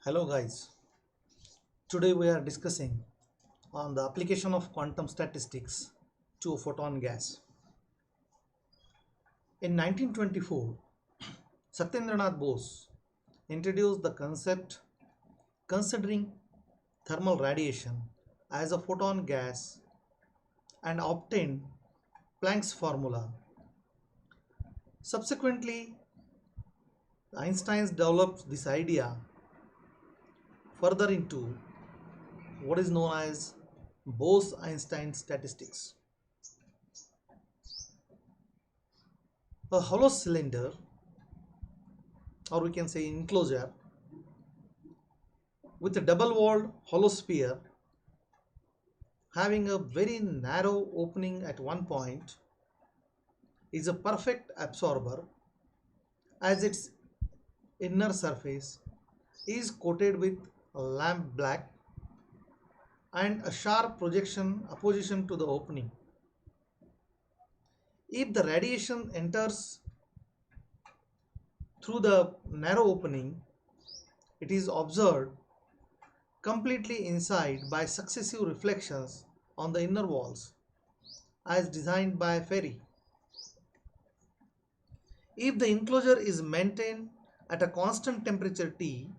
Hello guys, today we are discussing on the application of quantum statistics to photon gas. In 1924, Satyendranath Bose introduced the concept considering thermal radiation as a photon gas and obtained Planck's formula. Subsequently, Einstein developed this idea further into what is known as Bose-Einstein statistics. A hollow cylinder, or we can say enclosure, with a double-walled hollow sphere having a very narrow opening at one point is a perfect absorber as its inner surface is coated with lamp black and a sharp projection opposition to the opening. If the radiation enters through the narrow opening, it is observed completely inside by successive reflections on the inner walls as designed by Ferry. If the enclosure is maintained at a constant temperature T,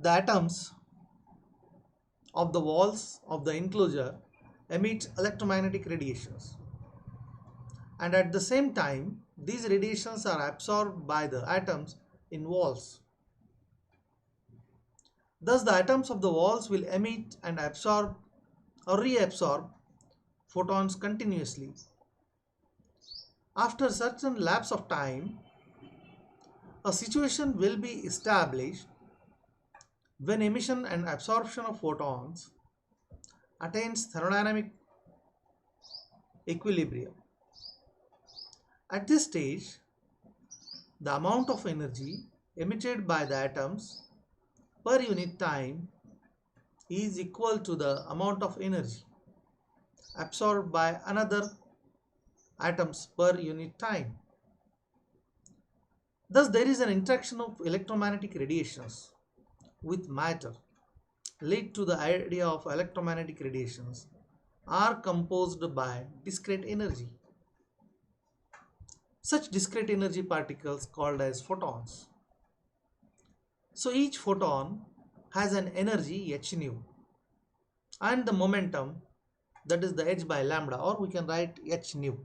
the atoms of the walls of the enclosure emit electromagnetic radiations, and at the same time these radiations are absorbed by the atoms in walls. Thus the atoms of the walls will emit and absorb or reabsorb photons continuously. After a certain lapse of time, a situation will be established when emission and absorption of photons attains thermodynamic equilibrium. At this stage, the amount of energy emitted by the atoms per unit time is equal to the amount of energy absorbed by another atoms per unit time. Thus, there is an interaction of electromagnetic radiations with matter lead to the idea of electromagnetic radiations are composed by discrete energy. Such discrete energy particles called as photons. So each photon has an energy h nu and the momentum, that is the h by lambda, or we can write h nu,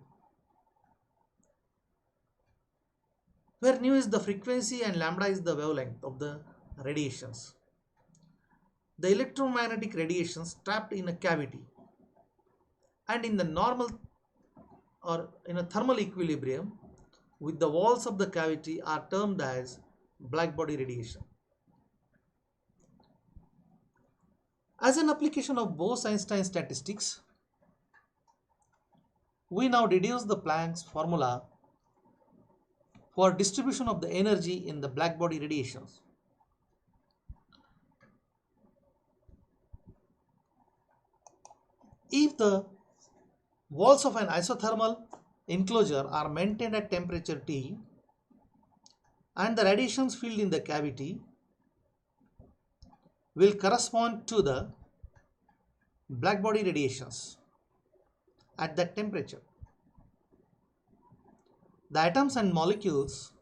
where nu is the frequency and lambda is the wavelength of the radiations. The electromagnetic radiations trapped in a cavity and in the normal or in a thermal equilibrium with the walls of the cavity are termed as blackbody radiation. As an application of Bose-Einstein statistics, we now deduce the Planck's formula for distribution of the energy in the blackbody radiations. If the walls of an isothermal enclosure are maintained at temperature T and the radiations field in the cavity will correspond to the blackbody radiations at that temperature. The atoms and molecules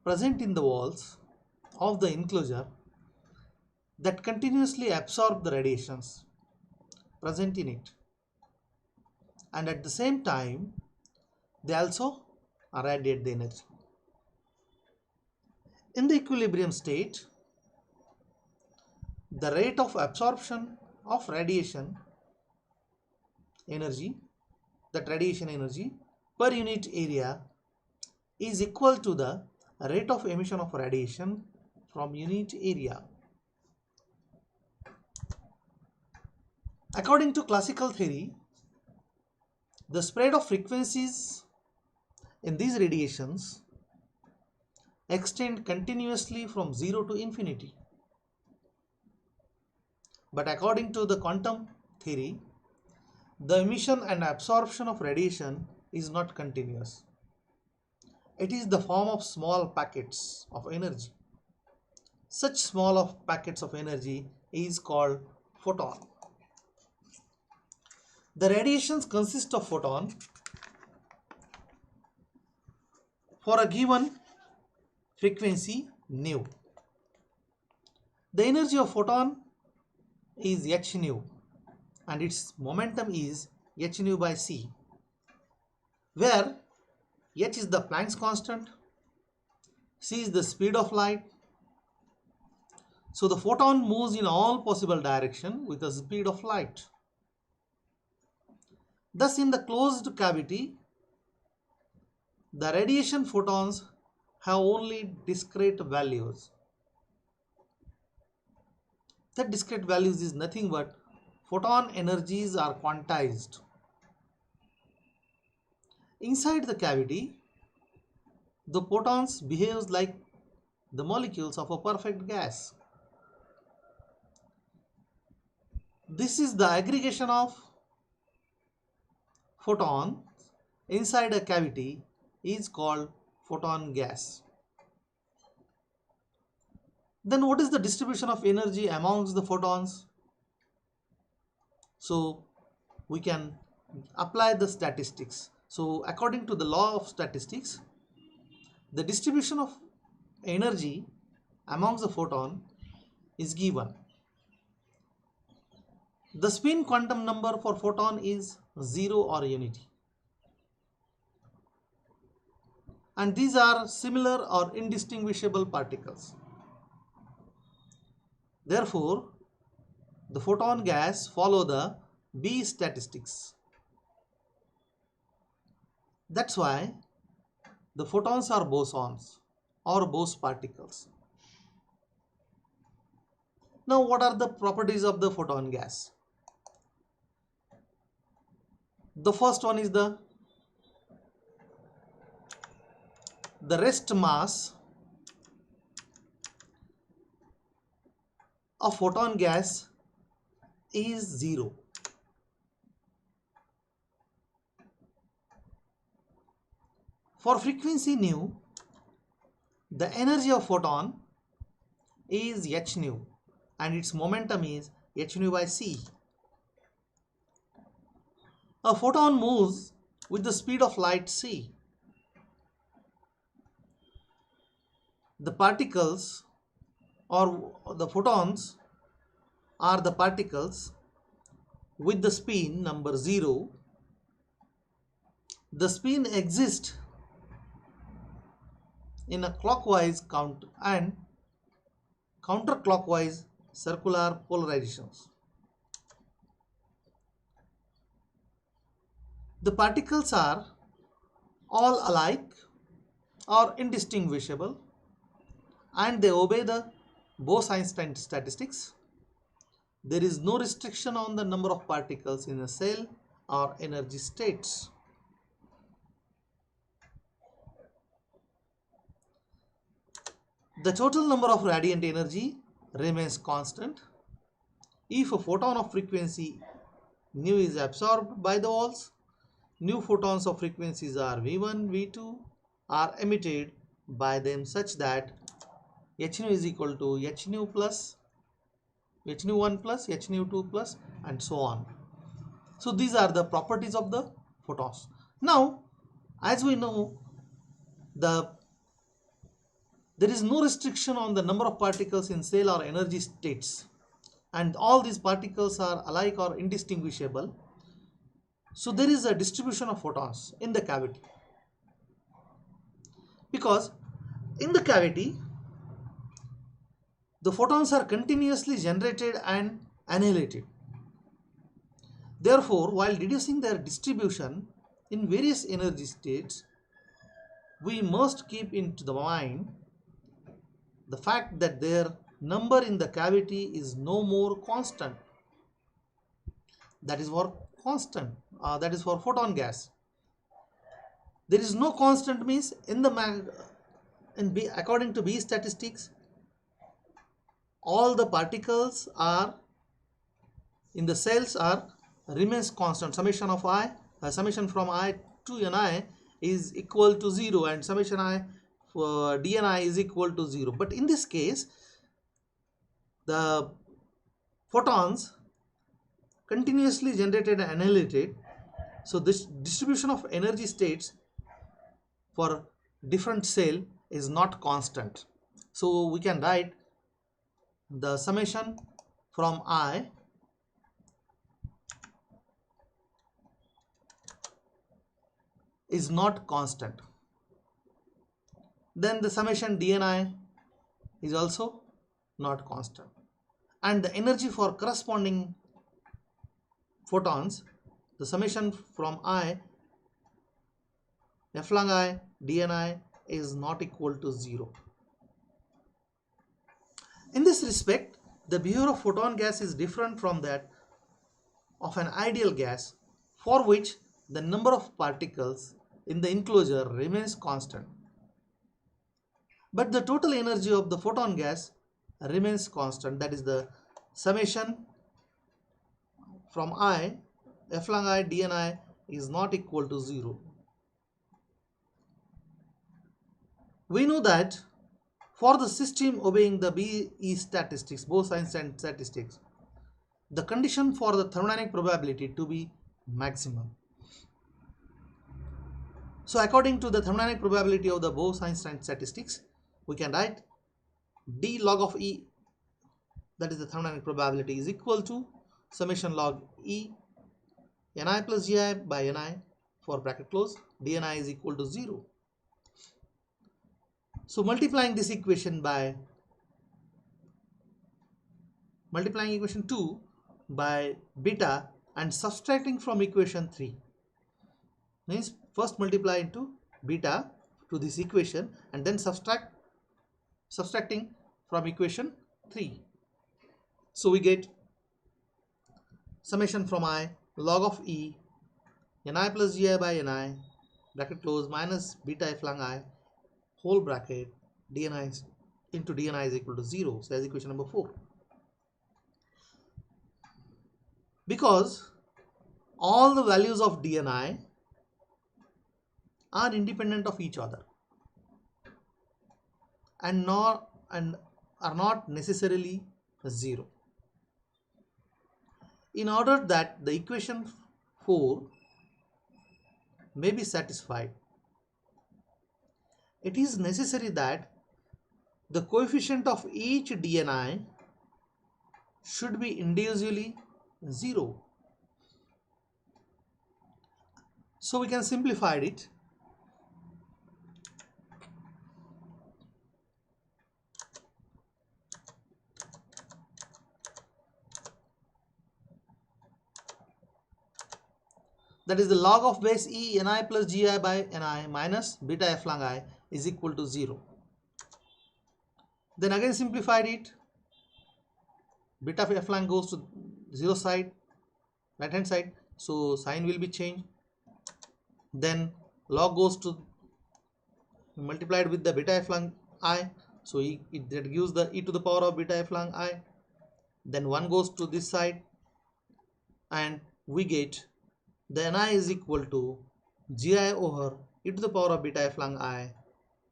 present in the walls of the enclosure that continuously absorb the radiations present in it, and at the same time they also radiate the energy. In the equilibrium state, the rate of absorption of radiation energy, that radiation energy per unit area is equal to the rate of emission of radiation from unit area. According to classical theory, the spread of frequencies in these radiations extend continuously from 0 to infinity. But according to the quantum theory, the emission and absorption of radiation is not continuous. It is the form of small packets of energy. Such small of packets of energy is called photon. The radiations consist of photon for a given frequency nu. The energy of photon is h nu and its momentum is h nu by c, where h is the Planck's constant, c is the speed of light. So the photon moves in all possible directions with the speed of light. Thus, in the closed cavity, the radiation photons have only discrete values. That discrete values is nothing but photon energies are quantized. Inside the cavity, the photons behaves like the molecules of a perfect gas. This is the aggregation of photons inside a cavity is called photon gas. Then what is the distribution of energy amongst the photons? So we can apply the statistics. So according to the law of statistics, the distribution of energy amongst the photon is given. The spin quantum number for photon is 0 or unity. And these are similar or indistinguishable particles. Therefore, the photon gas follow the B statistics. That's why the photons are bosons or Bose particles. Now, what are the properties of the photon gas? The first one is the rest mass of photon gas is 0. For frequency nu, the energy of photon is h nu and its momentum is h nu by c. A photon moves with the speed of light c. The particles or the photons are the particles with the spin number 0. The spin exists in a clockwise and counterclockwise circular polarizations. The particles are all alike or indistinguishable and they obey the Bose-Einstein statistics. There is no restriction on the number of particles in a cell or energy states. The total number of radiant energy remains constant if a photon of frequency nu is absorbed by the walls. New photons of frequencies are V1, V2 are emitted by them such that h nu is equal to h nu plus h nu 1 plus h nu 2 plus and so on. So these are the properties of the photons. Now, as we know, there is no restriction on the number of particles in cell or energy states, and all these particles are alike or indistinguishable. So there is a distribution of photons in the cavity, because in the cavity the photons are continuously generated and annihilated. Therefore, while deducing their distribution in various energy states, we must keep into the mind the fact that their number in the cavity is no more constant. That is for constant. That is for photon gas. There is no constant means according to B statistics, all the particles are in the cells are remains constant. Summation of I, summation from I to Ni is equal to 0 and summation I for dni is equal to 0. But in this case, The photons continuously generated and annihilated. So this distribution of energy states for different cell is not constant. So we can write the summation from I is not constant. Then the summation dni is also not constant. And the energy for corresponding photons, the summation from I f long I dni is not equal to 0. In this respect, the behavior of photon gas is different from that of an ideal gas, for which the number of particles in the enclosure remains constant, but the total energy of the photon gas remains constant. That is, the summation from I f long I dni is not equal to 0. We know that for the system obeying the BE statistics, Bose-Einstein statistics, the condition for the thermodynamic probability to be maximum. So according to the thermodynamic probability of the Bose-Einstein statistics, we can write d log of E, that is the thermodynamic probability, is equal to summation log E ni plus gi by ni, for bracket close, dni is equal to 0. So multiplying this equation by equation 2 by beta and subtracting from equation 3, means first multiply into beta to this equation and then subtracting from equation 3. So we get summation from I log of E ni plus gi by ni, bracket close, minus beta f long I whole bracket dni into dni is equal to 0. So that's equation number 4. Because all the values of dni are independent of each other and are not necessarily 0. In order that the equation 4 may be satisfied, it is necessary that the coefficient of each dni should be individually 0. So we can simplify it. That is, the log of base E ni plus gi by ni minus beta f long I is equal to 0. Then again simplified it. Beta f long goes to 0 side, right hand side, so sign will be changed. Then log goes to multiplied with the beta f long I, so that gives the e to the power of beta f long I. Then 1 goes to this side and we get the ni is equal to gi over e to the power of beta f long I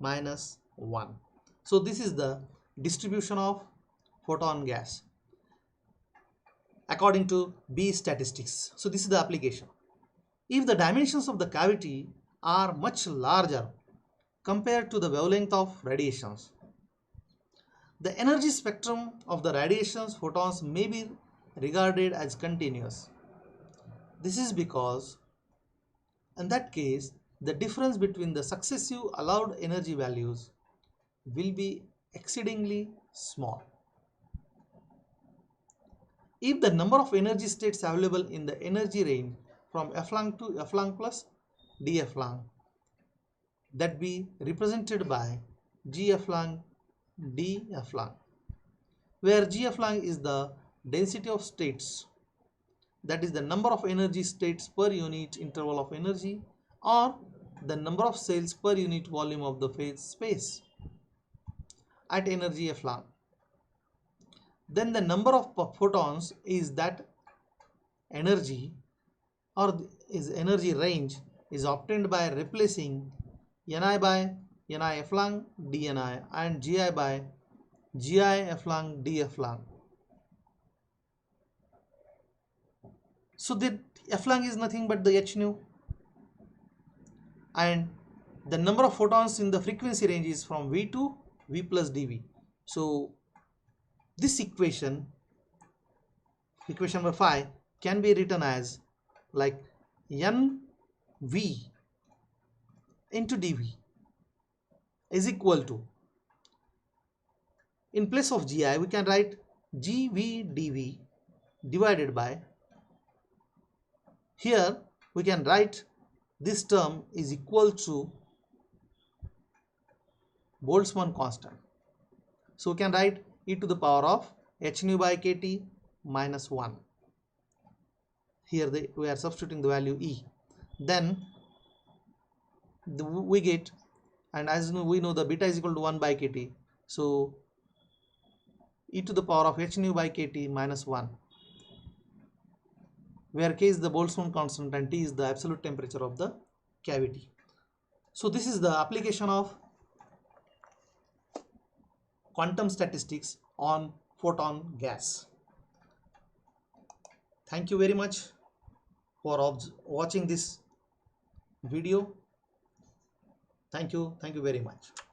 minus 1. So this is the distribution of photon gas according to B statistics. So this is the application. If the dimensions of the cavity are much larger compared to the wavelength of radiations, the energy spectrum of the radiations photons may be regarded as continuous. This is because in that case the difference between the successive allowed energy values will be exceedingly small. If the number of energy states available in the energy range from f long to f long plus df long, that be represented by gf long df long, where gf long is the density of states, that is the number of energy states per unit interval of energy, or the number of cells per unit volume of the phase space at energy f long. Then the number of photons is that energy or is energy range is obtained by replacing ni by ni f long dni and gi by gi f long df long So the f long is nothing but the h nu, and the number of photons in the frequency range is from v to v plus dv. So this equation number 5, can be written as like n v into dv is equal to, in place of gi we can write gv dv divided by, here we can write this term is equal to Boltzmann constant. So we can write e to the power of h nu by kt minus 1. Here we are substituting the value e. Then we get, and as we know the beta is equal to 1 by kt. So e to the power of h nu by kt minus 1, where k is the Boltzmann constant and T is the absolute temperature of the cavity. So this is the application of quantum statistics on photon gas. Thank you very much for watching this video. Thank you very much.